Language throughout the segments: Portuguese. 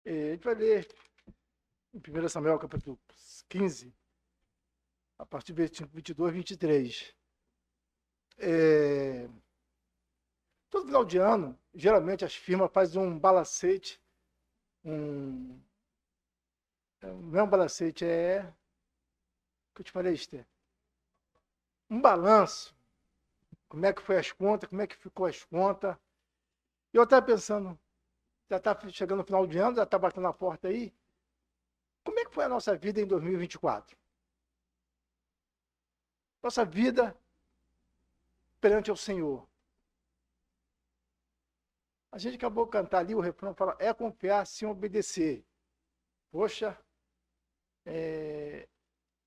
A gente vai ler em 1 Samuel, capítulo 15, a partir do versículo 22 e 23. É, todo final de ano, geralmente as firmas fazem um balancete, um, não é um balancete, é, o que eu te falei, Esther, um balanço, como é que foi as contas, como é que ficou as contas. E eu estava pensando, já está chegando no final de ano, já está batendo na porta aí, como é que foi a nossa vida em 2024? Nossa vida perante o Senhor. A gente acabou de cantar ali, o refrão fala, é confiar sem obedecer. Poxa,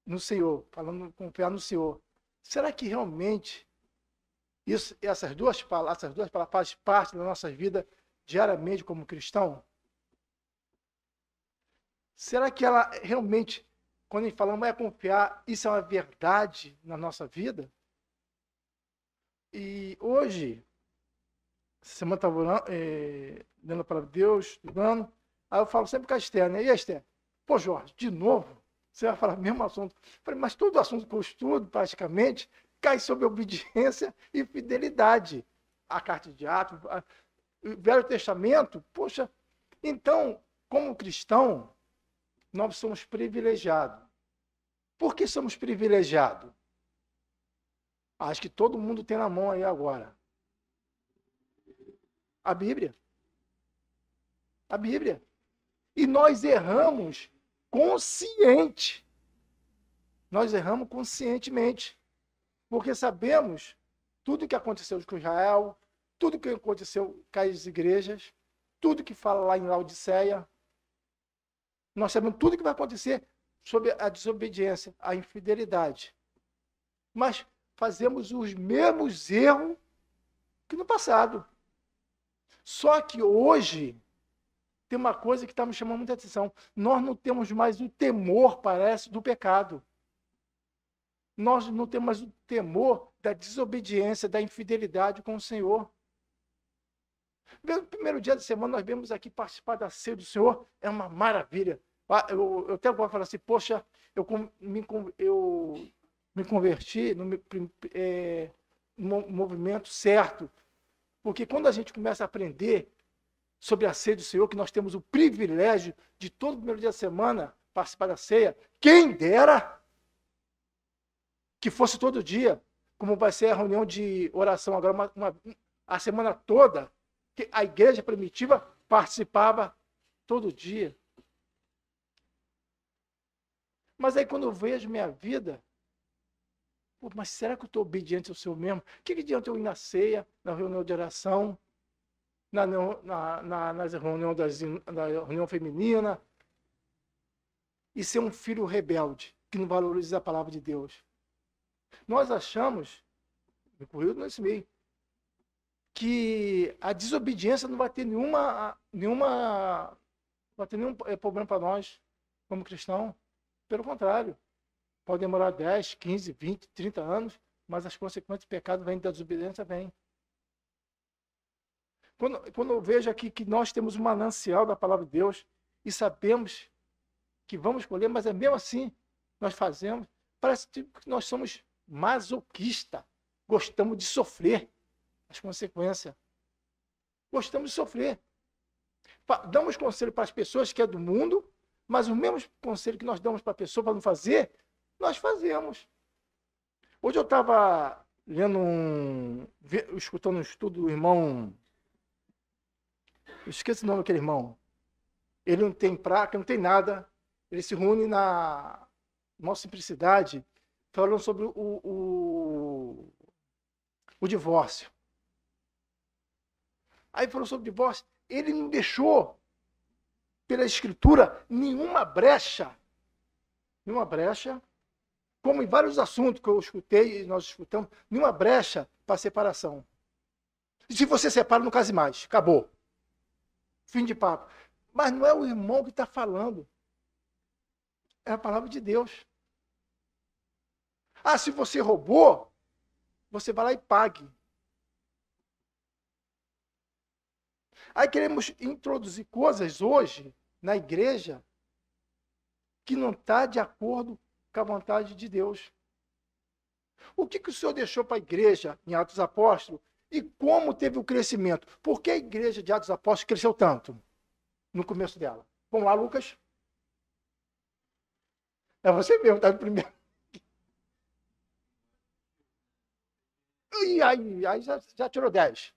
no Senhor, falando confiar no Senhor. Será que realmente essas duas palavras fazem parte da nossa vida diariamente como cristão? Será que ela realmente, quando a gente fala é confiar, isso é uma verdade na nossa vida? E hoje, essa semana estava lendo a palavra de Deus, estudando, aí eu falo sempre com a Esther, né? E a Esther? Pô, Jorge, de novo? Você vai falar o mesmo assunto. Eu falei, mas todo assunto que eu estudo, praticamente, cai sobre obediência e fidelidade. A carta de Atos, o Velho Testamento, poxa, então, como cristão, nós somos privilegiados. Por que somos privilegiados? Acho que todo mundo tem na mão aí agora. A Bíblia. A Bíblia. E nós erramos consciente. Nós erramos conscientemente. Porque sabemos tudo o que aconteceu com Israel, tudo o que aconteceu com as igrejas, tudo que fala lá em Laodiceia. Nós sabemos tudo o que vai acontecer sobre a desobediência, a infidelidade. Mas fazemos os mesmos erros que no passado. Só que hoje tem uma coisa que está me chamando muita atenção. Nós não temos mais o temor, parece, do pecado. Nós não temos mais o temor da desobediência, da infidelidade com o Senhor. No primeiro dia da semana, nós vemos aqui participar da ceia do Senhor, é uma maravilha. Eu até vou falar assim, poxa, eu me converti no movimento certo. Porque quando a gente começa a aprender sobre a ceia do Senhor, que nós temos o privilégio de todo primeiro dia da semana participar da ceia, quem dera que fosse todo dia, como vai ser a reunião de oração agora, a semana toda, que a igreja primitiva participava todo dia. Mas aí quando eu vejo minha vida, pô, mas será que eu estou obediente ao Senhor mesmo? O que adianta eu ir na ceia, na reunião de oração, nas reuniões na reunião feminina, e ser um filho rebelde, que não valoriza a palavra de Deus? Nós achamos, incluído nesse meio, que a desobediência não vai ter vai ter nenhum problema para nós, como cristão. Pelo contrário, pode demorar 10, 15, 20, 30 anos, mas as consequências do pecado vêm da desobediência, vêm. Quando eu vejo aqui que nós temos um manancial da palavra de Deus e sabemos que vamos colher, mas é mesmo assim nós fazemos, parece que nós somos masoquistas, gostamos de sofrer as consequências. Gostamos de sofrer. Damos conselho para as pessoas que é do mundo, mas o mesmo conselho que nós damos para a pessoa para não fazer, nós fazemos. Hoje eu estava escutando um estudo do irmão, eu esqueci o nome daquele irmão. Ele não tem praca, não tem nada. Ele se reúne na nossa simplicidade, falando sobre o divórcio. Aí falou sobre o divórcio. Ele não deixou, pela escritura, nenhuma brecha, como em vários assuntos que eu escutei e nós escutamos, nenhuma brecha para separação. E se você separa, não case mais. Acabou. Fim de papo. Mas não é o irmão que está falando. É a palavra de Deus. Ah, se você roubou, você vai lá e pague. Aí queremos introduzir coisas hoje, na igreja que não está de acordo com a vontade de Deus. O que o Senhor deixou para a igreja em Atos dos Apóstolos e como teve o crescimento? Por que a igreja de Atos dos Apóstolos cresceu tanto no começo dela? Vamos lá, Lucas. É você mesmo, está no primeiro. E aí já tirou 10.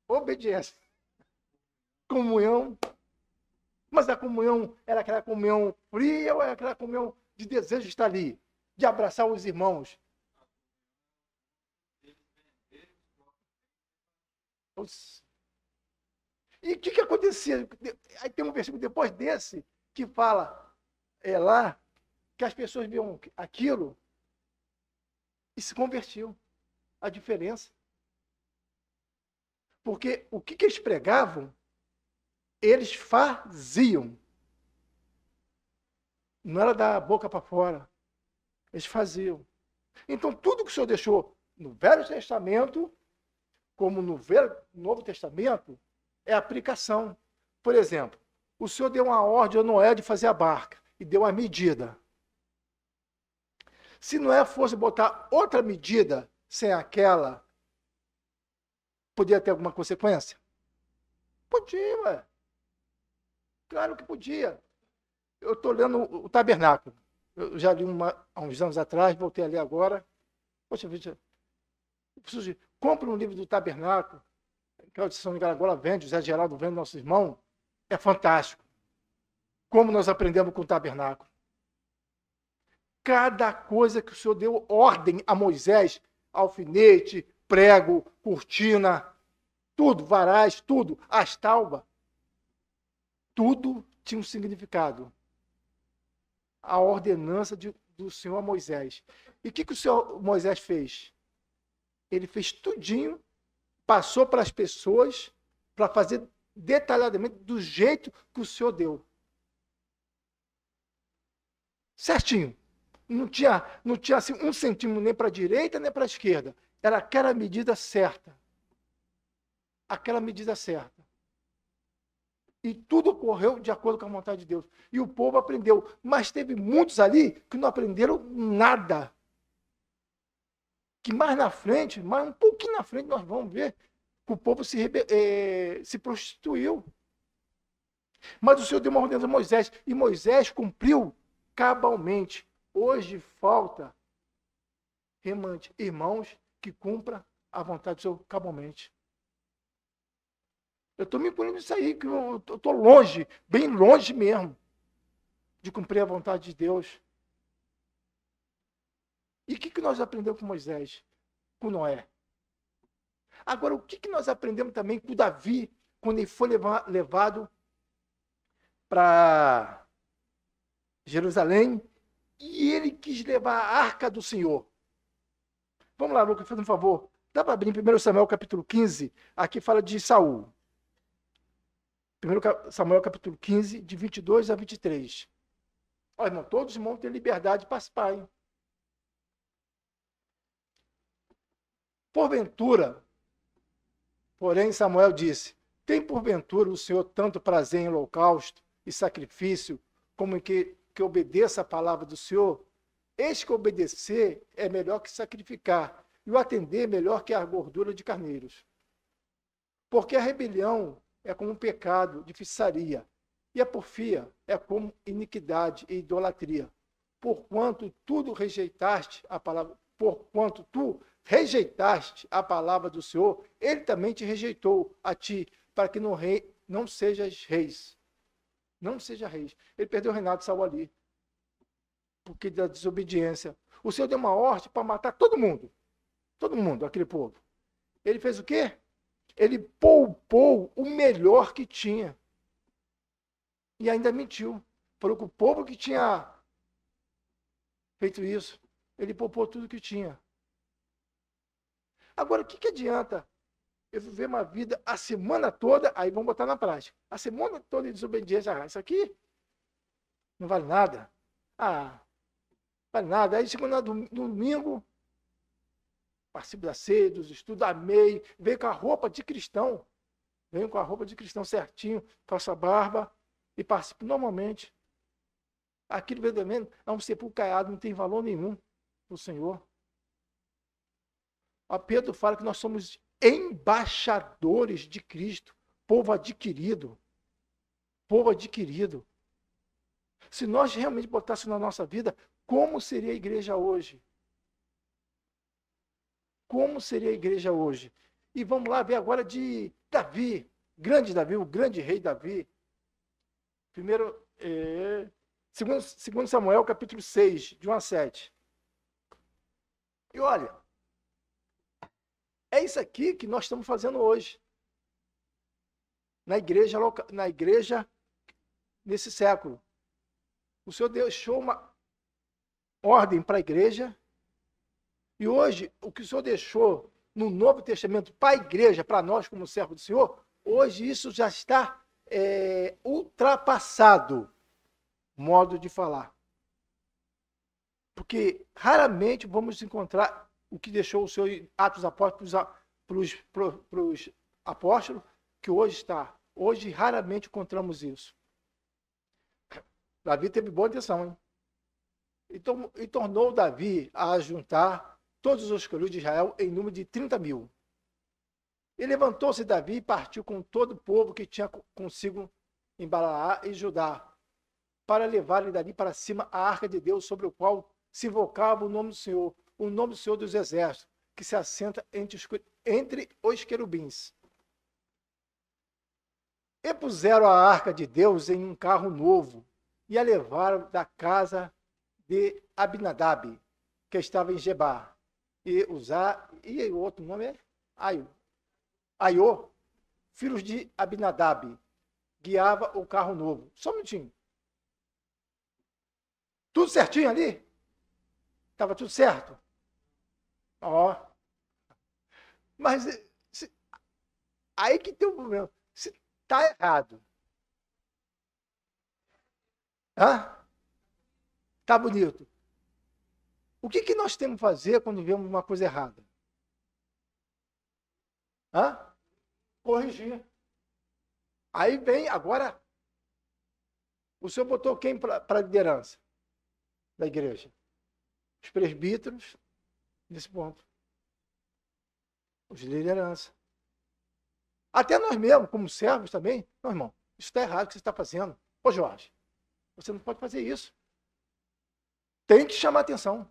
Obediência. Comunhão. Mas a comunhão era aquela comunhão fria ou era aquela comunhão de desejo de estar ali? De abraçar os irmãos? E o que acontecia? Aí tem um versículo depois desse que fala lá que as pessoas viam aquilo e se convertiam. A diferença. Porque o que eles pregavam, eles faziam. Não era da boca para fora. Eles faziam. Então, tudo que o Senhor deixou no Velho Testamento, como no Novo Testamento, é aplicação. Por exemplo, o Senhor deu uma ordem a Noé de fazer a barca e deu uma medida. Se Noé fosse botar outra medida sem aquela, podia ter alguma consequência? Podia, ué. Claro que podia. Eu estou lendo o Tabernáculo. Eu já li há uns anos atrás, voltei a ler agora. Poxa vida, compra um livro do Tabernáculo, que a Audição de Garagola vende, o Zé Geraldo vende, nosso irmão. É fantástico. Como nós aprendemos com o Tabernáculo. Cada coisa que o Senhor deu ordem a Moisés, alfinete, prego, cortina, tudo, varais, tudo, as taubas, tudo tinha um significado. A ordenança do Senhor a Moisés. E o que o Senhor Moisés fez? Ele fez tudinho, passou para as pessoas, para fazer detalhadamente do jeito que o Senhor deu. Certinho. Não tinha assim, 1 centímetro nem para a direita, nem para a esquerda. Era aquela medida certa. Aquela medida certa. E tudo ocorreu de acordo com a vontade de Deus. E o povo aprendeu. Mas teve muitos ali que não aprenderam nada. Que mais na frente, mais um pouquinho na frente, nós vamos ver que o povo se prostituiu. Mas o Senhor deu uma ordem a Moisés. E Moisés cumpriu cabalmente. Hoje falta irmãos que cumpram a vontade do Senhor cabalmente. Eu estou me incluindo nisso aí, que eu estou longe, bem longe mesmo, de cumprir a vontade de Deus. E o que nós aprendemos com Moisés? Com Noé? Agora, o que nós aprendemos também com Davi, quando ele foi levado para Jerusalém, e ele quis levar a arca do Senhor? Vamos lá, Lucas, faz um favor. Dá para abrir em 1 Samuel capítulo 15, aqui fala de Saul. 1 Samuel capítulo 15, de 22 a 23. Olha, irmão, todos os irmãos têm liberdade de participar, hein? Porventura, porém, Samuel disse: tem porventura o Senhor tanto prazer em holocausto e sacrifício, como em que obedeça a palavra do Senhor? Eis que obedecer é melhor que sacrificar, e o atender é melhor que a gordura de carneiros. Porque a rebelião é como um pecado de feitiçaria, e a porfia é como iniquidade e idolatria. Porquanto tu rejeitaste a palavra do Senhor, ele também te rejeitou a ti, para que não sejas reis. Não seja reis. Ele perdeu o reinado de Saul ali, porque da desobediência. O Senhor deu uma ordem para matar todo mundo, aquele povo. Ele fez o quê? Ele poupou o melhor que tinha. E ainda mentiu. Falou que o povo que tinha feito isso, ele poupou tudo que tinha. Agora, o que adianta eu viver uma vida a semana toda, aí vamos botar na prática, a semana toda de desobediência? Isso aqui não vale nada. Vale nada. Aí chegou no domingo, participo da ceia, dos estudos, amei, veio com a roupa de cristão. Veio com a roupa de cristão certinho, calça barba. e participo normalmente. Aquilo verdadeiramente é um sepulcro caiado, não tem valor nenhum para o Senhor. A Pedro fala que nós somos embaixadores de Cristo, povo adquirido. Povo adquirido. Se nós realmente botássemos na nossa vida, como seria a igreja hoje? Como seria a igreja hoje? E vamos lá ver agora de Davi, o grande rei Davi. Primeiro, segundo Samuel, capítulo 6, de 1 a 7. E olha, é isso aqui que nós estamos fazendo hoje. Na igreja nesse século. O Senhor deixou uma ordem para a igreja. E hoje, o que o Senhor deixou no Novo Testamento para a igreja, para nós como servo do Senhor, hoje isso já está ultrapassado, modo de falar. Porque raramente vamos encontrar o que deixou o Senhor em Atos Apóstolos para os apóstolos, que hoje está. Hoje raramente encontramos isso. Davi teve boa intenção, hein? E tornou Davi a juntar todos os escolhidos de Israel em número de 30.000. E levantou-se Davi e partiu com todo o povo que tinha consigo em Balaá e Judá, para levar-lhe dali para cima a arca de Deus, sobre o qual se invocava o nome do Senhor dos Exércitos, que se assenta entre os querubins. E puseram a arca de Deus em um carro novo, e a levaram da casa de Abinadab, que estava em Gebá. E o outro nome é Aiô, filhos de Abinadab, guiava o carro novo. Só um minutinho. Tudo certinho ali? Estava tudo certo? Ó. Mas aí que tem um problema. Se está errado. Tá bonito. O que nós temos que fazer quando vemos uma coisa errada? Corrigir. Aí vem agora, o Senhor botou quem para a liderança da igreja? Os presbíteros, nesse ponto. Os de liderança. Até nós mesmos, como servos também, não, irmão, isso está errado o que você está fazendo. Ô Jorge, você não pode fazer isso. Tem que chamar atenção.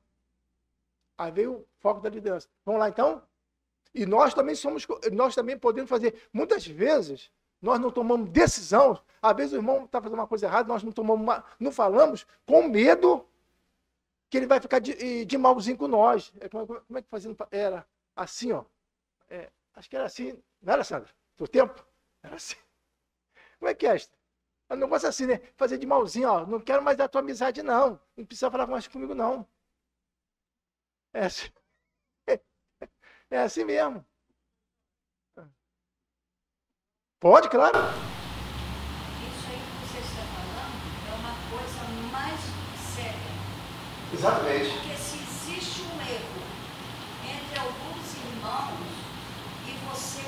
Aí veio o foco da liderança. Vamos lá, então? E nós também podemos fazer. Muitas vezes, nós não tomamos decisão. Às vezes o irmão está fazendo uma coisa errada, nós não falamos com medo que ele vai ficar de malzinho com nós. Como é que fazendo? Era assim, ó. Acho que era assim. Não era, Sandra? Do tempo? Era assim. Como é que é, Esther? Um negócio assim, né? Fazer de malzinho, ó. Não quero mais da tua amizade, não. Não precisa falar mais comigo, não. É assim. É assim mesmo. Pode, claro. Isso aí que você está falando é uma coisa mais séria. Exatamente. Porque se existe um erro entre alguns irmãos e você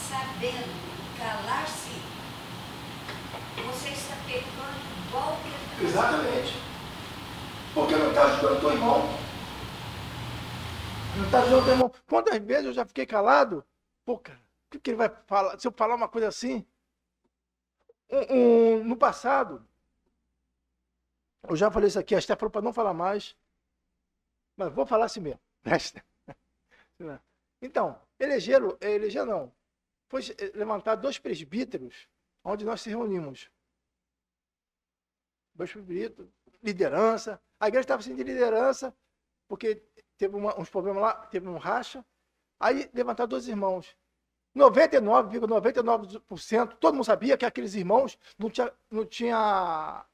sabendo calar-se, você está pecando igual que ele está. Exatamente. Porque não está ajudando o teu irmão. Não está ajudando o teu irmão. Quantas vezes eu já fiquei calado? Pô, cara, o que ele vai falar? Se eu falar uma coisa assim, no passado, eu já falei isso aqui, a Esther falou para não falar mais, mas vou falar assim mesmo. Então, eleger não, foi levantar 2 presbíteros, onde nós se reunimos. 2 presbíteros, liderança. A igreja estava sem de liderança, porque teve uns problemas lá, teve um racha. Aí levantar 2 irmãos. 99,99%, todo mundo sabia que aqueles irmãos não tinha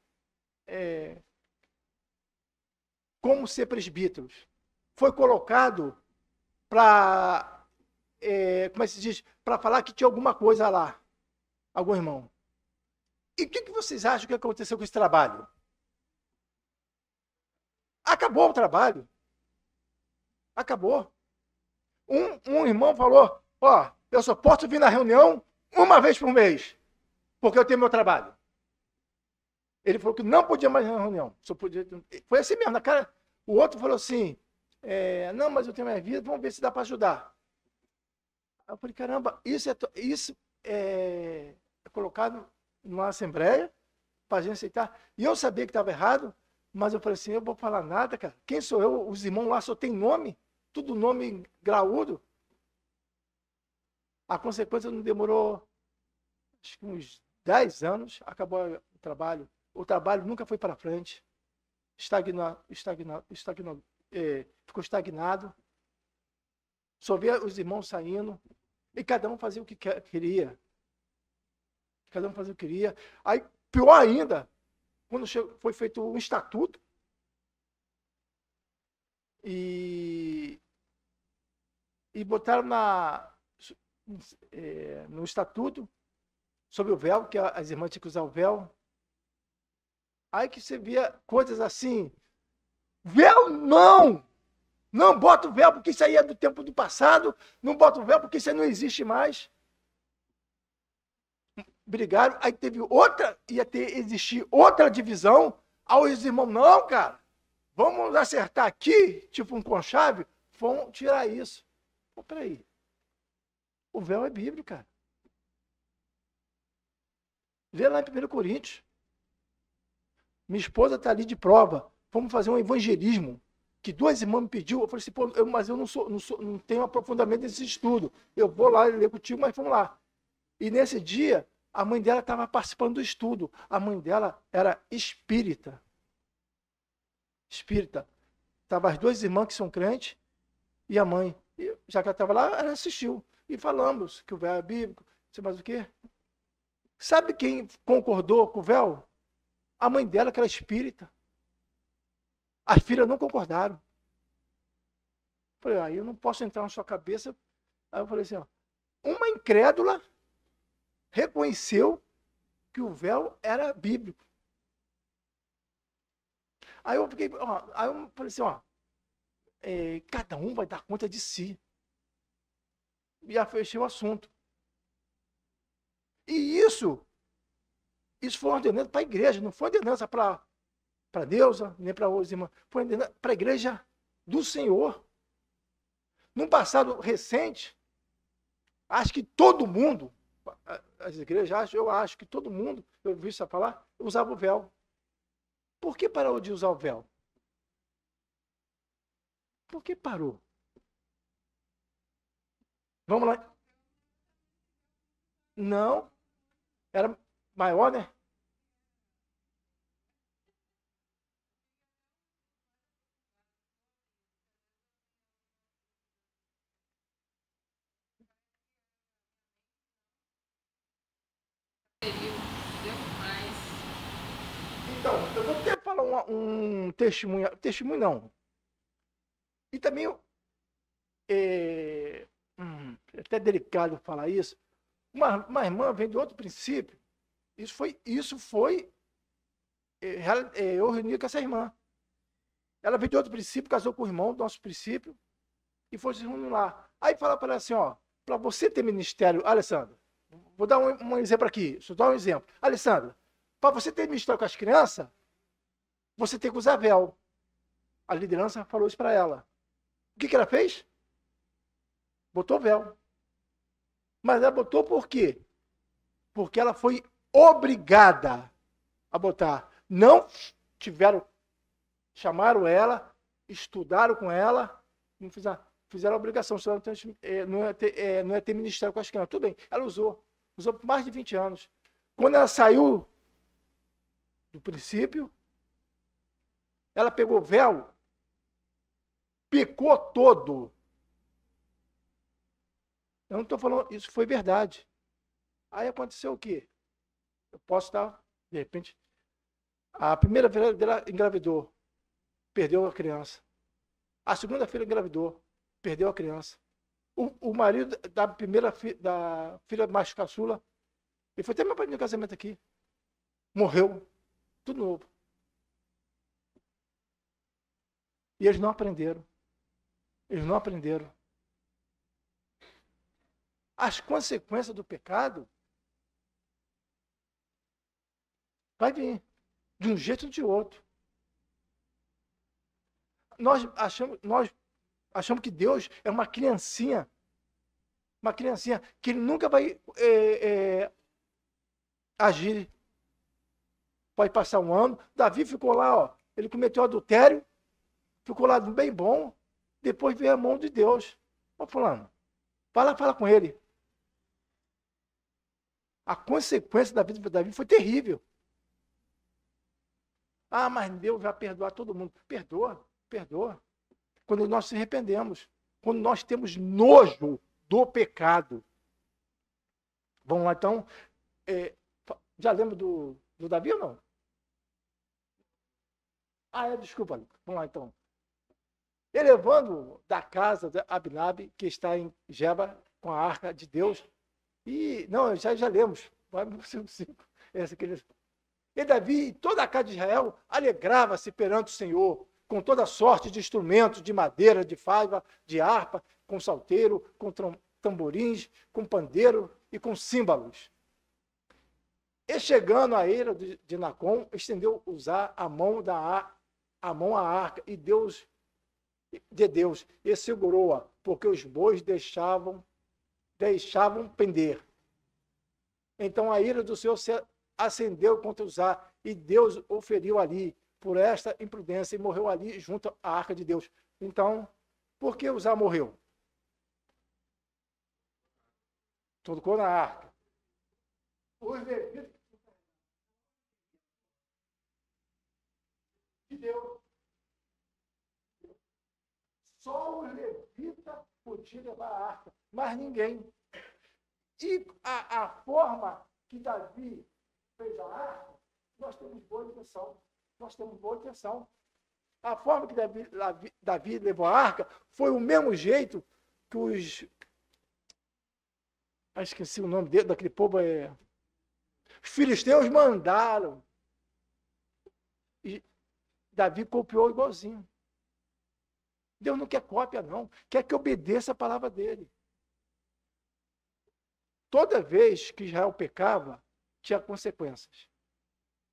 como ser presbíteros. Foi colocado para, como é que se diz, para falar que tinha alguma coisa lá, algum irmão. E o que vocês acham que aconteceu com esse trabalho? Acabou o trabalho. Acabou. Um irmão falou, ó, eu só posso vir na reunião uma vez por mês, porque eu tenho meu trabalho. Ele falou que não podia mais na reunião. Só podia... Foi assim mesmo, na cara. O outro falou assim, não, mas eu tenho minha vida, vamos ver se dá para ajudar. Aí eu falei, caramba, isso é colocado numa assembleia para a gente aceitar. E eu sabia que estava errado, mas eu falei assim, eu vou falar nada, cara. Quem sou eu? Os irmãos lá só tem nome, tudo nome graúdo. A consequência não demorou, acho que uns 10 anos, acabou o trabalho. O trabalho nunca foi para frente. Ficou estagnado. Só via os irmãos saindo. E cada um fazia o que queria. Cada um fazia o que queria. Aí, pior ainda, quando foi feito um estatuto, e botaram no estatuto sobre o véu, que as irmãs tinham que usar o véu. Aí que você via coisas assim, véu não! Não bota o véu porque isso aí é do tempo do passado, não bota o véu porque isso aí não existe mais. Brigaram, aí teve outra, existir outra divisão, aí os irmãos, não, cara, vamos acertar aqui, tipo um conchave, vamos tirar isso. Pô, peraí, o véu é bíblico, cara. Lê lá em 1 Coríntios. Minha esposa está ali de prova, vamos fazer um evangelismo, que 2 irmãs me pediu, eu falei assim, pô, mas eu não tenho aprofundamento nesse estudo, eu vou lá ler contigo, mas vamos lá. E nesse dia, a mãe dela estava participando do estudo. A mãe dela era espírita. Espírita. Estavam as 2 irmãs que são crentes e a mãe. E, já que ela estava lá, ela assistiu. E falamos que o véu é bíblico, não sei mais o quê. Sabe quem concordou com o véu? A mãe dela, que era espírita. As filhas não concordaram. Falei, aí eu não posso entrar na sua cabeça. Aí eu falei assim, ó, uma incrédula reconheceu que o véu era bíblico. Aí eu falei assim, ó, cada um vai dar conta de si. E já fechei o assunto. E isso foi ordenança para a igreja, não foi ordenança para Neuza, nem para os irmãos, foi ordenança para a igreja do Senhor. Num passado recente, acho que todo mundo, as igrejas, eu acho que todo mundo, eu vi isso falar, usava o véu. Por que parou de usar o véu? Por que parou? Vamos lá. Não, era maior, né? Então, eu vou até falar um testemunho não. E também, é até delicado falar isso, uma irmã vem de outro princípio, isso foi eu reuni com essa irmã. Ela veio de outro princípio, casou com o irmão do nosso princípio, e foi se reunir lá. Aí fala para ela assim, ó, para você ter ministério, Alessandra, vou dar um exemplo aqui, deixa eu dar um exemplo. Alessandra, para você ter ministério com as crianças, você tem que usar véu. A liderança falou isso para ela. O que ela fez? Botou véu. Mas ela botou por quê? Porque ela foi obrigada a botar. Não chamaram ela, estudaram com ela, não fizeram a obrigação, senão não ia ter ministério com as crianças. Tudo bem, ela usou por mais de 20 anos. Quando ela saiu do princípio, ela pegou o véu, picou todo. Eu não estou falando, isso foi verdade. Aí aconteceu o quê? Eu posso estar, de repente, a primeira filha dela engravidou, perdeu a criança. A segunda filha engravidou, perdeu a criança. O marido da primeira da filha mais caçula, ele foi até meu padrinho de casamento aqui, morreu, tudo novo. E eles não aprenderam. Eles não aprenderam. As consequências do pecado vai vir. de um jeito ou de outro. Nós achamos que Deus é uma criancinha que ele nunca vai agir. Pode passar um ano. Davi ficou lá, ó, ele cometeu adultério, ficou lá bem bom, depois veio a mão de Deus. Ó, fulano, vai lá, fala com ele. A consequência da vida de Davi foi terrível. Ah, mas Deus vai perdoar todo mundo. Perdoa, perdoa. Quando nós se arrependemos, quando nós temos nojo do pecado. Vamos lá, então. Já lembra do Davi ou não? Desculpa. Vamos lá, então. Elevando da casa de Abinabe, que está em Geba, com a arca de Deus. E, não, já lemos. Vai no 5. E Davi e toda a casa de Israel alegrava-se perante o Senhor, com toda sorte de instrumentos de madeira, de faiva, de harpa, com salteiro, com tamborins, com pandeiro e com símbolos. E chegando a eira de Nacon, estendeu usar a mão à arca e Deus e segurou-a, porque os bois deixavam pender. Então a ira do Senhor se acendeu contra Uzá, e Deus o feriu ali por esta imprudência e morreu ali junto à arca de Deus. Então, por que Uzá morreu? Tocou na arca. Os levitas de Deus. Só os levitas podiam levar a arca, mas ninguém. E a forma que Davi fez a arca, nós temos boa intenção. A forma que Davi levou a arca foi o mesmo jeito que os... esqueci o nome daquele povo. Os filisteus mandaram. E Davi copiou igualzinho. Deus não quer cópia, não. Quer que obedeça a palavra dele. Toda vez que Israel pecava, tinha consequências.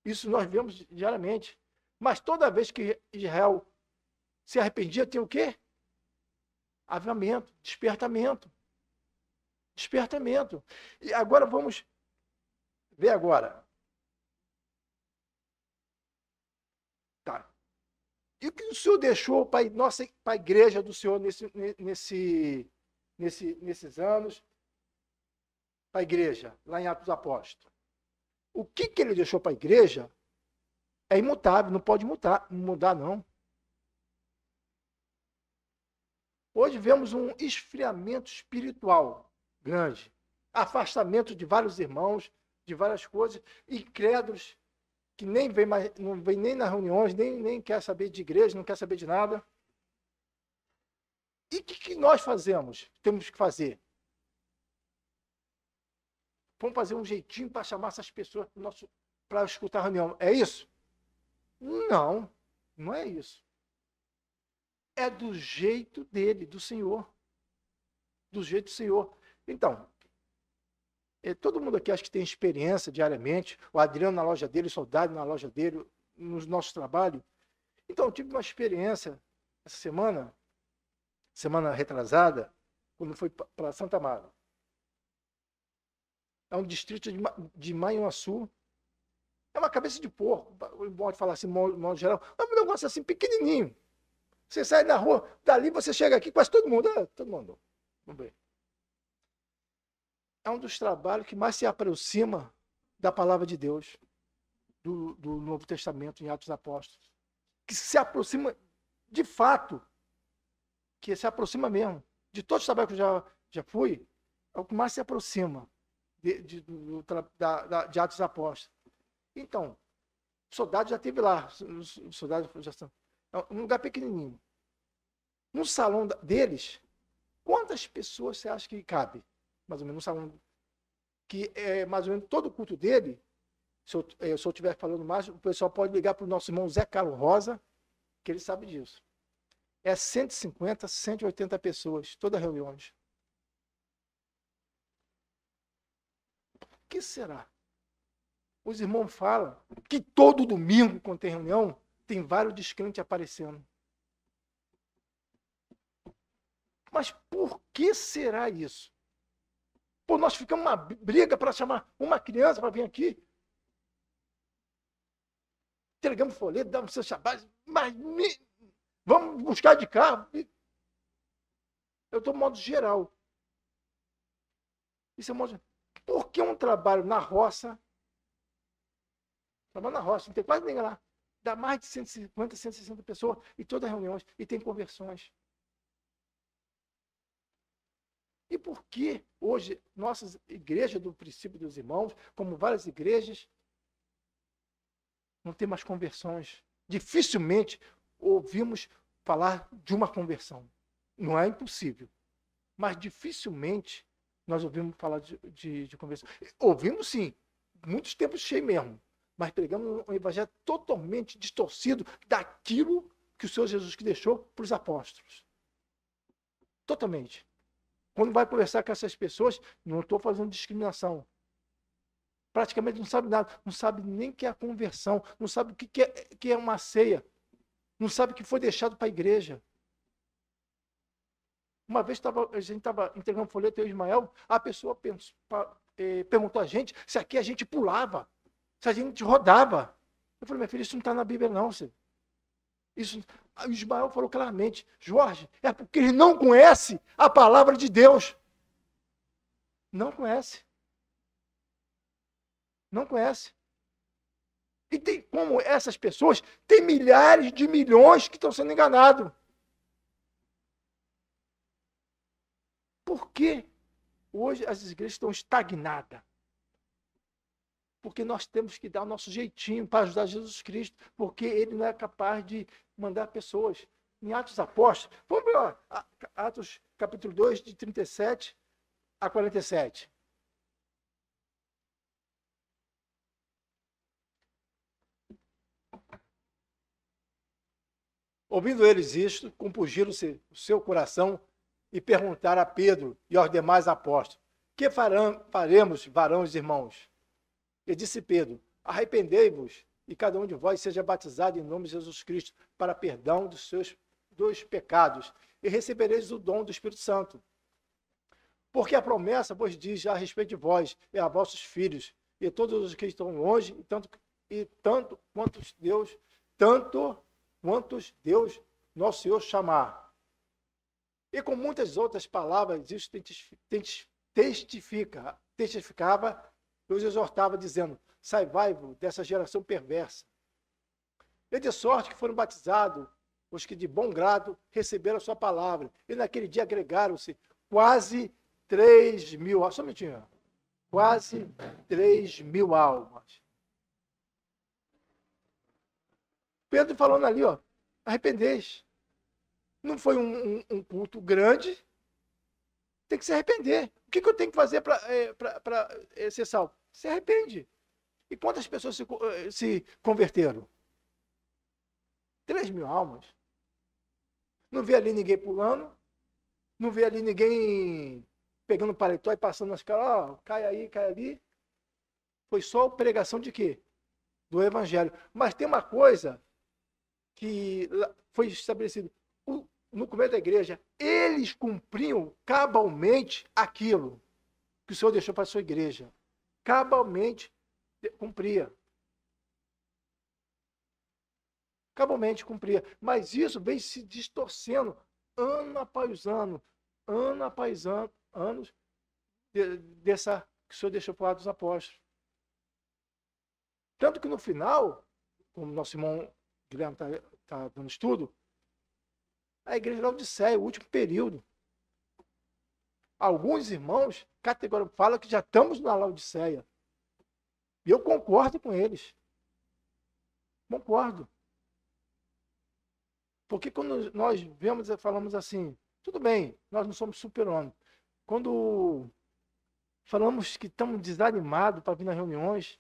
Isso nós vemos diariamente. Mas toda vez que Israel se arrependia, tinha o quê? Avivamento, despertamento. Despertamento. E agora vamos ver agora. Tá. E o que o Senhor deixou para a igreja do Senhor nesses anos? Para a igreja, lá em Atos dos Apóstolos. O que ele deixou para a igreja é imutável, não pode mudar, não. Hoje vemos um esfriamento espiritual grande, afastamento de vários irmãos, de várias coisas, incrédulos que nem não vem nem nas reuniões, nem quer saber de igreja, não quer saber de nada. E o que nós fazemos? Temos que fazer? Vamos fazer um jeitinho para chamar essas pessoas para escutar a reunião. É isso? Não, não é isso. É do jeito dele, do Senhor. Do jeito do Senhor. Então, todo mundo aqui acho que tem experiência diariamente. O Adriano na loja dele, o Soldado na loja dele, nos nossos trabalhos. Então, eu tive uma experiência essa semana retrasada, quando fui para Santa Amaro. É um distrito de Manhuaçu. É uma cabeça de porco, pode falar assim, modo geral. É um negócio assim, pequenininho. Você sai na rua, dali você chega aqui, quase todo mundo. Todo mundo. Vamos ver. É um dos trabalhos que mais se aproxima da palavra de Deus, do Novo Testamento, em Atos dos Apóstolos. Que se aproxima de fato, que se aproxima mesmo. De todos os trabalhos que eu já fui, é o que mais se aproxima de Atos dos Apóstolos. Então, o soldado já esteve lá. Os soldados já estão. É um lugar pequenininho. No salão deles, quantas pessoas você acha que cabe? Mais ou menos no salão. Que é mais ou menos todo o culto dele. Se eu estiver falando mais, o pessoal pode ligar para o nosso irmão Zé Carlos Rosa, que ele sabe disso. É 150, 180 pessoas, todas as reuniões. O que será? Os irmãos falam que todo domingo, quando tem reunião, tem vários descrentes aparecendo. Mas por que será isso? Pô, nós ficamos uma briga para chamar uma criança para vir aqui. Entregamos folheto, damos seu trabalho, mas vamos buscar de carro. Eu estou no modo geral. Isso é modo. Por que um trabalho na roça? Trabalho na roça, não tem quase ninguém lá. Dá mais de 150, 160 pessoas e todas as reuniões e tem conversões. E por que hoje nossas igrejas do princípio dos irmãos, como várias igrejas, não tem mais conversões? Dificilmente ouvimos falar de uma conversão. Não é impossível, mas dificilmente nós ouvimos falar de conversão. Ouvimos sim, muitos tempos cheios mesmo, mas pregamos um evangelho totalmente distorcido daquilo que o Senhor Jesus que deixou para os apóstolos. Totalmente. Quando vai conversar com essas pessoas, não estou fazendo discriminação. Praticamente não sabe nada, não sabe nem o que é a conversão, não sabe o que é uma ceia, não sabe o que foi deixado para a igreja. Uma vez a gente estava entregando um folheto, eu e Ismael, a pessoa perguntou a gente se aqui a gente pulava, se a gente rodava. Eu falei, minha filha, isso não está na Bíblia não, senhor. Isso, o Ismael falou claramente, Jorge, é porque ele não conhece a palavra de Deus. Não conhece. Não conhece. E tem como essas pessoas, tem milhares de milhões que estão sendo enganados. Por que hoje as igrejas estão estagnadas? Porque nós temos que dar o nosso jeitinho para ajudar Jesus Cristo, porque ele não é capaz de mandar pessoas. Em Atos Apóstolos, vamos ver, ó, Atos capítulo 2, de 37 a 47. Ouvindo eles isto, compungiram-se o seu coração e perguntaram a Pedro e aos demais apóstolos, que faremos, varões e irmãos? E disse Pedro, arrependei-vos e cada um de vós seja batizado em nome de Jesus Cristo para perdão dos pecados e recebereis o dom do Espírito Santo. Porque a promessa vos diz a respeito de vós e a vossos filhos e todos os que estão longe tanto quantos Deus, nosso Senhor, chamar. E com muitas outras palavras, isso testificava e os exortava, dizendo, salvai-vos dessa geração perversa. E de sorte que foram batizados os que de bom grado receberam a sua palavra. E naquele dia agregaram-se quase 3.000, só um minutinho, quase 3.000 almas. Pedro falando ali, ó, arrependeis. Não foi um culto grande, tem que se arrepender. O que eu tenho que fazer para ser salvo? Se arrepende. E quantas pessoas se converteram? 3.000 almas. Não vê ali ninguém pulando, não vê ali ninguém pegando paletó e passando nas caras, ó, cai aí, cai ali. Foi só pregação de quê? Do evangelho. Mas tem uma coisa que foi estabelecido no começo da igreja, eles cumpriam cabalmente aquilo que o Senhor deixou para a sua igreja. Cabalmente cumpria. Cabalmente cumpria. Mas isso vem se distorcendo ano após ano, anos dessa que o Senhor deixou para os apóstolos. Tanto que no final, como nosso irmão Guilherme está dando estudo, a igreja de Laodiceia, o último período. Alguns irmãos categoricamente falam que já estamos na Laodiceia. E eu concordo com eles. Concordo. Porque quando nós vemos e falamos assim, tudo bem, nós não somos super-homens. Quando falamos que estamos desanimados para vir nas reuniões,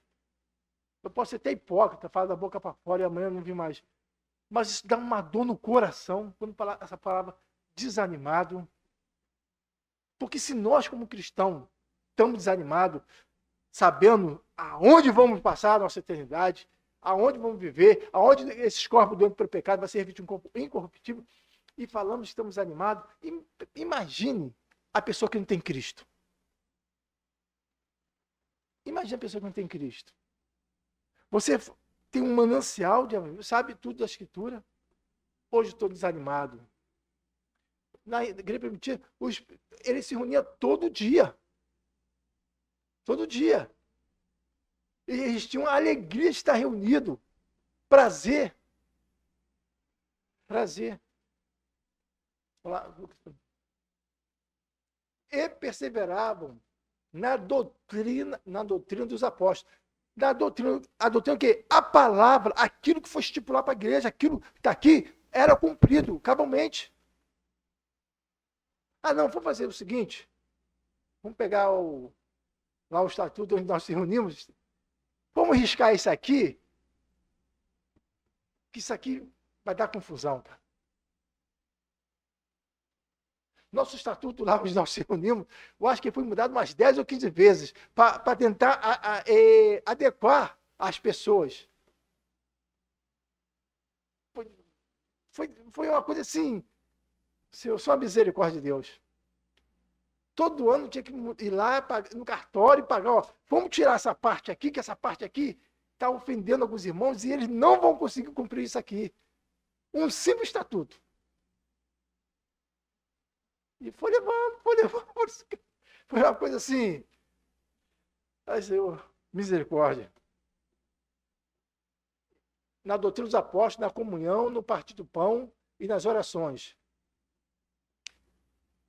eu posso ser até hipócrita, falar da boca para fora e amanhã não vir mais. Mas isso dá uma dor no coração, quando falar essa palavra desanimado. Porque se nós, como cristãos, estamos desanimados, sabendo aonde vamos passar a nossa eternidade, aonde vamos viver, aonde esses corpos doentes pelo pecado vai ser revestido um corpo incorruptível, e falamos que estamos animados. Imagine a pessoa que não tem Cristo. Imagine a pessoa que não tem Cristo. Você tem um manancial, sabe tudo da Escritura. Hoje estou desanimado. Na igreja primitiva, ele se reunia todo dia. Todo dia. E eles tinham a alegria de estar reunido. Prazer. Prazer. E perseveravam na doutrina dos apóstolos. A doutrina o quê? A palavra, aquilo que foi estipulado para a igreja, aquilo que está aqui, era cumprido, cabalmente. Ah, não, vamos fazer o seguinte, vamos pegar lá o estatuto onde nós nos reunimos, vamos riscar isso aqui, que isso aqui vai dar confusão, tá? Nosso estatuto lá onde nós nos reunimos, eu acho que foi mudado umas 10 ou 15 vezes para tentar adequar as pessoas. Foi uma coisa assim, só a misericórdia de Deus. Todo ano tinha que ir lá no cartório e pagar, ó, vamos tirar essa parte aqui, que essa parte aqui está ofendendo alguns irmãos e eles não vão conseguir cumprir isso aqui. Um simples estatuto. E foi levando. Foi uma coisa assim. Ai, Senhor, misericórdia. Na doutrina dos apóstolos, na comunhão, no partir do pão e nas orações.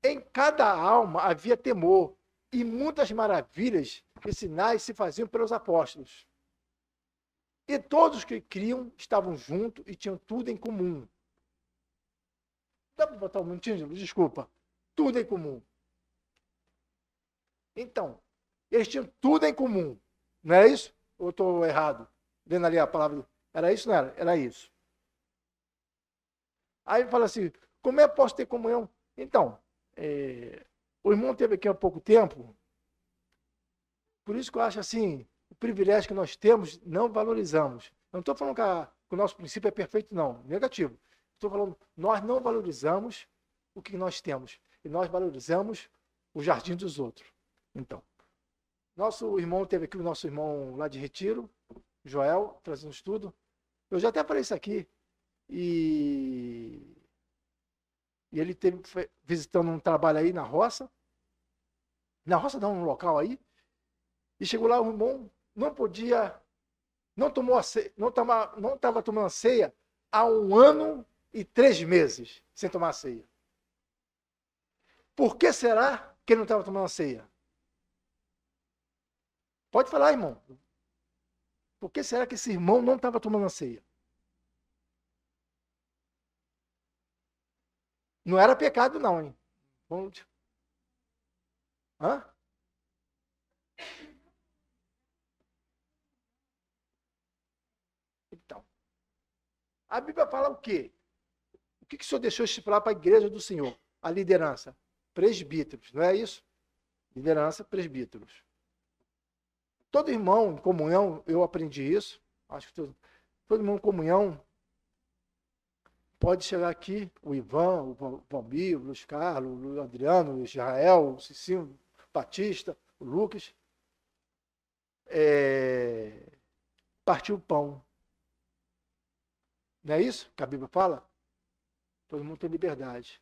Em cada alma havia temor, e muitas maravilhas e sinais se faziam pelos apóstolos. E todos que criam estavam juntos e tinham tudo em comum. Dá para botar um minutinho? Desculpa. Tudo em comum. Então, eles tinham tudo em comum. Não é isso? Ou estou errado? Vendo ali a palavra. Era isso, não era? Era isso. Aí fala assim, como é que posso ter comunhão? Então, o irmão teve aqui há pouco tempo, por isso que eu acho assim, o privilégio que nós temos, não valorizamos. Eu não estou falando que o nosso princípio é perfeito, não. Negativo. Estou falando, nós não valorizamos o que nós temos. E nós valorizamos o jardim dos outros. Então, nosso irmão teve aqui, o nosso irmão lá de Retiro, Joel, trazendo estudo. Eu já até falei isso aqui. E ele foi visitando um trabalho aí na roça. Na roça não, num local aí. E chegou lá, o irmão não podia, não estava tomando ceia há 1 ano e 3 meses sem tomar ceia. Por que será que ele não estava tomando ceia? Pode falar, irmão. Por que será que esse irmão não estava tomando ceia? Não era pecado, não, hein? Hã? Então, a Bíblia fala o quê? O que o Senhor deixou estipular para a igreja do Senhor? A liderança. Presbíteros, não é isso? Liderança, presbíteros. Todo irmão em comunhão, eu aprendi isso. Acho que todo irmão em comunhão pode chegar aqui, o Ivan, o Valmir, o Luiz Carlos, o Adriano, o Israel, o Cicinho, o Batista, o Lucas. Partir o pão. Não é isso que a Bíblia fala? Todo mundo tem liberdade.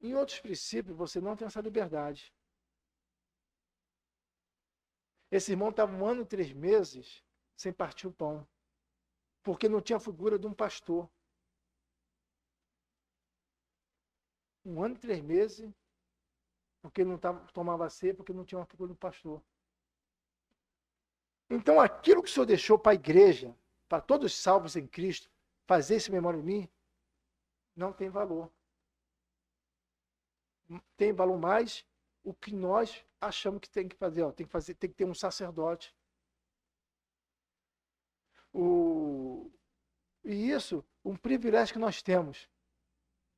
Em outros princípios, você não tem essa liberdade. Esse irmão estava 1 ano e 3 meses sem partir o pão, porque não tinha a figura de um pastor. 1 ano e 3 meses, porque não tomava ceia, porque não tinha uma figura do pastor. Então, aquilo que o Senhor deixou para a igreja, para todos os salvos em Cristo, fazer esse memória de mim, não tem valor. Tem valor mais o que nós achamos que tem que fazer. Ó, tem que ter um sacerdote. E isso, um privilégio que nós temos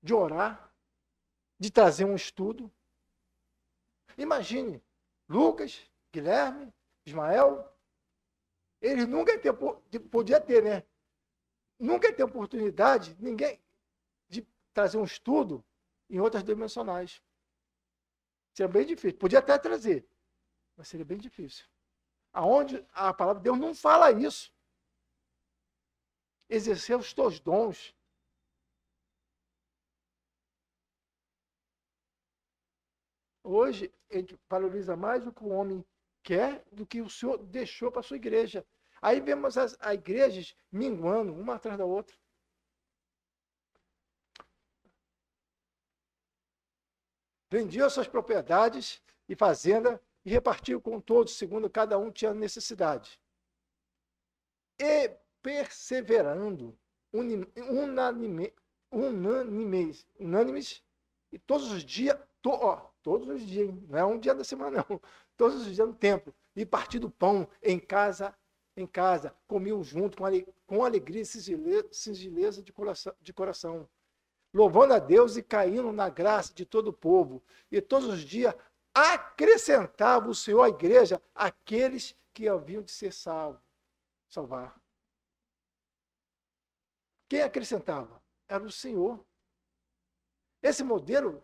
de orar, de trazer um estudo. Imagine, Lucas, Guilherme, Ismael, eles nunca podia ter, né? Nunca ter oportunidade, ninguém, de trazer um estudo em outras dimensionais. Seria bem difícil. Podia até trazer, mas seria bem difícil. Aonde a palavra de Deus não fala isso. Exercer os teus dons. Hoje, a gente valoriza mais o que o homem quer do que o Senhor deixou para a sua igreja. Aí vemos as igrejas minguando, uma atrás da outra. Vendiam suas propriedades e fazenda e repartiu com todos, segundo cada um tinha necessidade. E perseverando, unânimes, e todos os dias, todos os dias, não é um dia da semana não, todos os dias no templo, e partindo pão em casa, comiam junto com alegria e singeleza de coração, louvando a Deus e caindo na graça de todo o povo, e todos os dias acrescentava o Senhor à igreja aqueles que haviam de ser salvar. Quem acrescentava? Era o Senhor. Esse modelo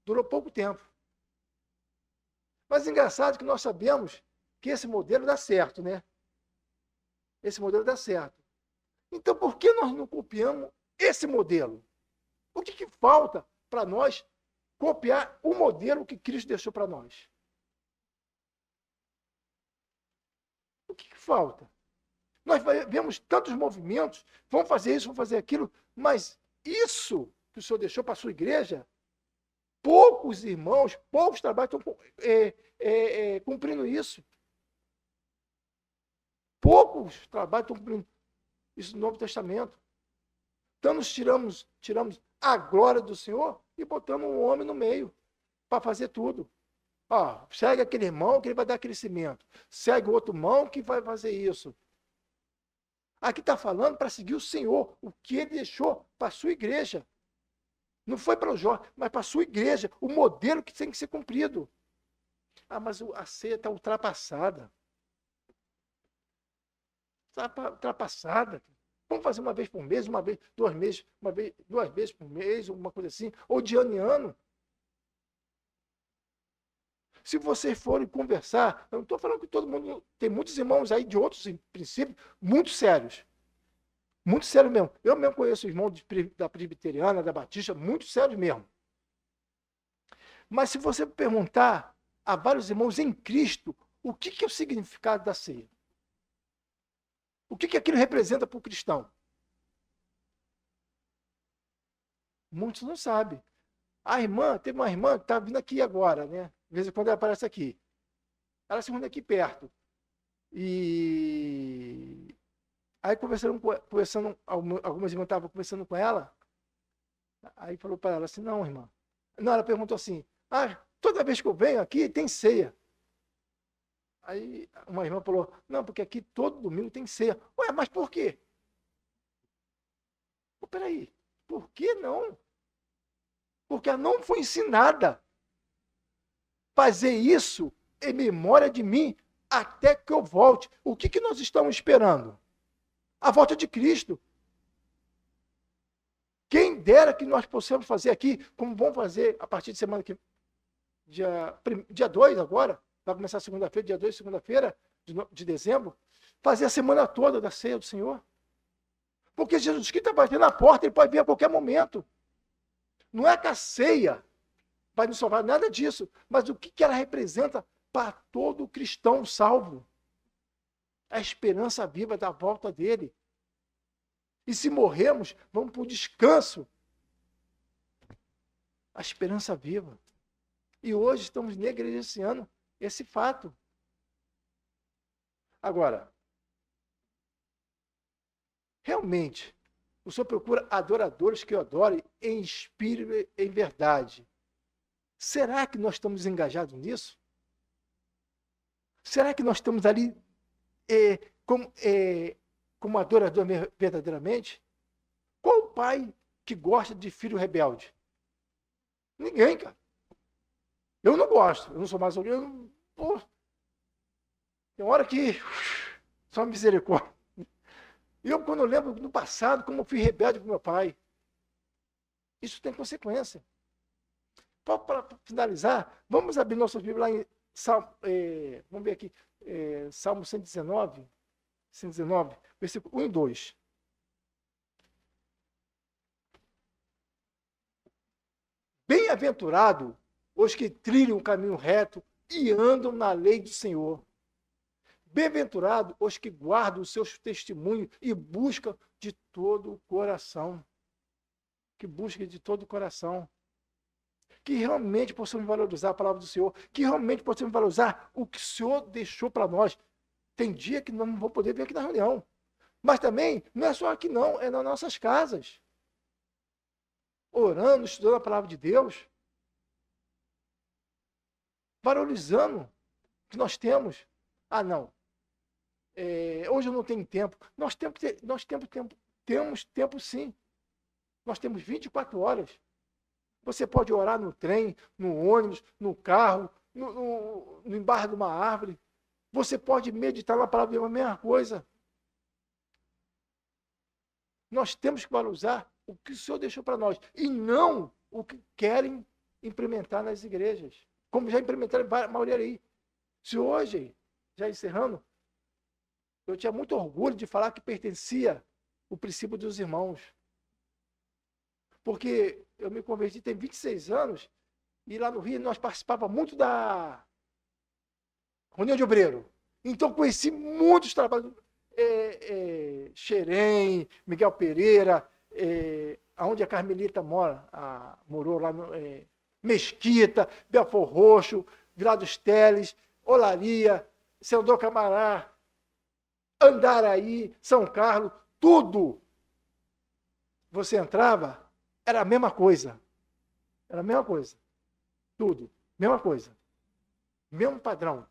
durou pouco tempo. Mas engraçado que nós sabemos que esse modelo dá certo, né? Esse modelo dá certo. Então, por que nós não copiamos esse modelo? O que falta para nós copiar o modelo que Cristo deixou para nós? O que falta? Nós vemos tantos movimentos, vamos fazer isso, vamos fazer aquilo, mas isso que o Senhor deixou para a sua igreja, poucos irmãos, poucos trabalhos estão cumprindo isso. Poucos trabalhos estão cumprindo isso no Novo Testamento. Então nós tiramos a glória do Senhor e botamos um homem no meio para fazer tudo. Segue aquele irmão que ele vai dar crescimento. Segue o outro irmão que vai fazer isso. Aqui está falando para seguir o Senhor, o que ele deixou para a sua igreja. Não foi para o jovem, mas para a sua igreja, o modelo que tem que ser cumprido. Mas a ceia está ultrapassada. Está ultrapassada. Vamos fazer uma vez por mês, uma vez, 2 meses, duas vezes por mês, uma coisa assim, ou de ano em ano. Se vocês forem conversar, eu não estou falando que todo mundo, tem muitos irmãos aí de outros princípios muito sérios. Muito sério mesmo. Eu mesmo conheço irmãos da presbiteriana, da batista, muito sérios mesmo. Mas se você perguntar a vários irmãos em Cristo, o que é o significado da ceia? O que aquilo representa para o cristão? Muitos não sabem. Teve uma irmã que está vindo aqui agora, né? De vez em quando ela aparece aqui. Ela se reúne aqui perto. E aí conversando, algumas irmãs estavam conversando com ela. Aí falou para ela assim, não, irmã. Não, ela perguntou assim, toda vez que eu venho aqui tem ceia. Aí uma irmã falou, não, porque aqui todo domingo tem ceia. Ué, mas por quê? Peraí, por que não? Porque ela não foi ensinada a fazer isso em memória de mim até que eu volte. O que nós estamos esperando? A volta de Cristo. Quem dera que nós possamos fazer aqui, como vamos fazer a partir de semana que dia 2 agora, vai começar segunda-feira, dia 2, segunda-feira de dezembro, fazer a semana toda da ceia do Senhor. Porque Jesus Cristo está batendo na porta, ele pode vir a qualquer momento. Não é que a ceia vai nos salvar, nada disso, mas o que ela representa para todo cristão salvo? A esperança viva da volta dele. E se morrermos, vamos para o descanso. A esperança viva. E hoje estamos negligenciando esse fato. Agora, realmente, o Senhor procura adoradores que o adorem em espírito e em verdade. Será que nós estamos engajados nisso? Será que nós estamos ali como adorador verdadeiramente? Qual pai que gosta de filho rebelde? Ninguém, cara. Eu não gosto. Eu não sou mais alguém. Tem hora que só misericórdia. Eu, quando eu lembro no passado, como eu fui rebelde com meu pai, isso tem consequência. Para finalizar, vamos abrir nossa Bíblia lá em Salmo, vamos ver aqui, Salmo 119, versículo 1 e 2. Bem-aventurado os que trilham o caminho reto e andam na lei do Senhor. Bem-aventurado os que guardam os seus testemunhos e buscam de todo o coração. Que busquem de todo o coração. Que realmente possamos valorizar a palavra do Senhor. Que realmente possamos valorizar o que o Senhor deixou para nós. Tem dia que não vou poder vir aqui na reunião. Mas também, não é só aqui não, é nas nossas casas. Orando, estudando a palavra de Deus. Valorizando o que nós temos. Ah, não. Hoje eu não tenho tempo. Nós temos tempo sim. Nós temos 24 horas. Você pode orar no trem, no ônibus, no carro, no embaixo de uma árvore. Você pode meditar na palavra de Deus, a mesma coisa. Nós temos que valorizar o que o Senhor deixou para nós. E não o que querem implementar nas igrejas. Como já implementaram a maioria aí. Se hoje, já encerrando, eu tinha muito orgulho de falar que pertencia o princípio dos irmãos. Porque eu me converti tem 26 anos e lá no Rio nós participávamos muito da reunião de obreiro. Então conheci muitos trabalhos, Xerém, Miguel Pereira, onde a Carmelita morou lá, Mesquita, Belfor Roxo, Vila dos Teles, Olaria, Senador Camará, Andaraí, São Carlos, tudo. Você entrava, era a mesma coisa. Era a mesma coisa. Tudo. Mesma coisa. Mesmo padrão.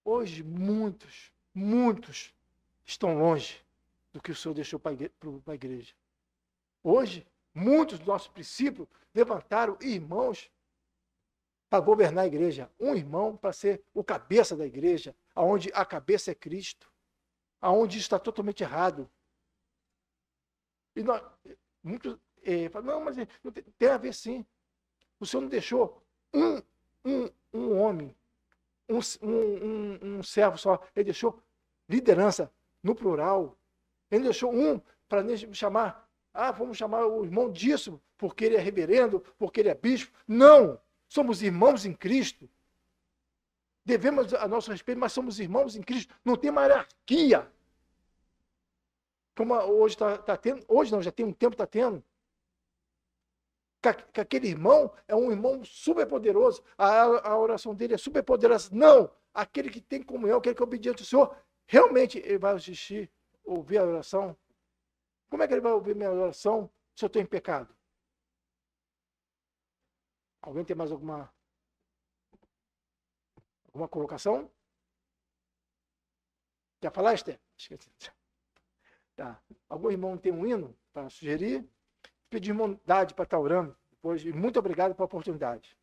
Hoje, muitos estão longe do que o Senhor deixou para a igreja. Hoje, muitos dos nossos princípios levantaram irmãos para governar a igreja. Um irmão para ser o cabeça da igreja, onde a cabeça é Cristo. Onde isso está totalmente errado. E nós, muitos falam, não, mas tem a ver sim. O Senhor não deixou um homem, um servo só. Ele deixou liderança no plural. Ele deixou um para chamar, vamos chamar o irmão disso, porque ele é reverendo, porque ele é bispo. Não! Somos irmãos em Cristo. Devemos a nosso respeito, mas somos irmãos em Cristo. Não tem uma hierarquia. Como hoje está tendo, hoje não, já tem um tempo está tendo. Que aquele irmão é um irmão super poderoso, a oração dele é super poderosa. Não! Aquele que tem comunhão, aquele que é obediente ao Senhor, realmente ele vai assistir, ouvir a oração. Como é que ele vai ouvir minha oração se eu estou em pecado? Alguém tem mais alguma colocação? Quer falar, Esther? Esqueci. Tá. Algum irmão tem um hino para sugerir? Pedir irmandade para estar orando depois. E muito obrigado pela oportunidade.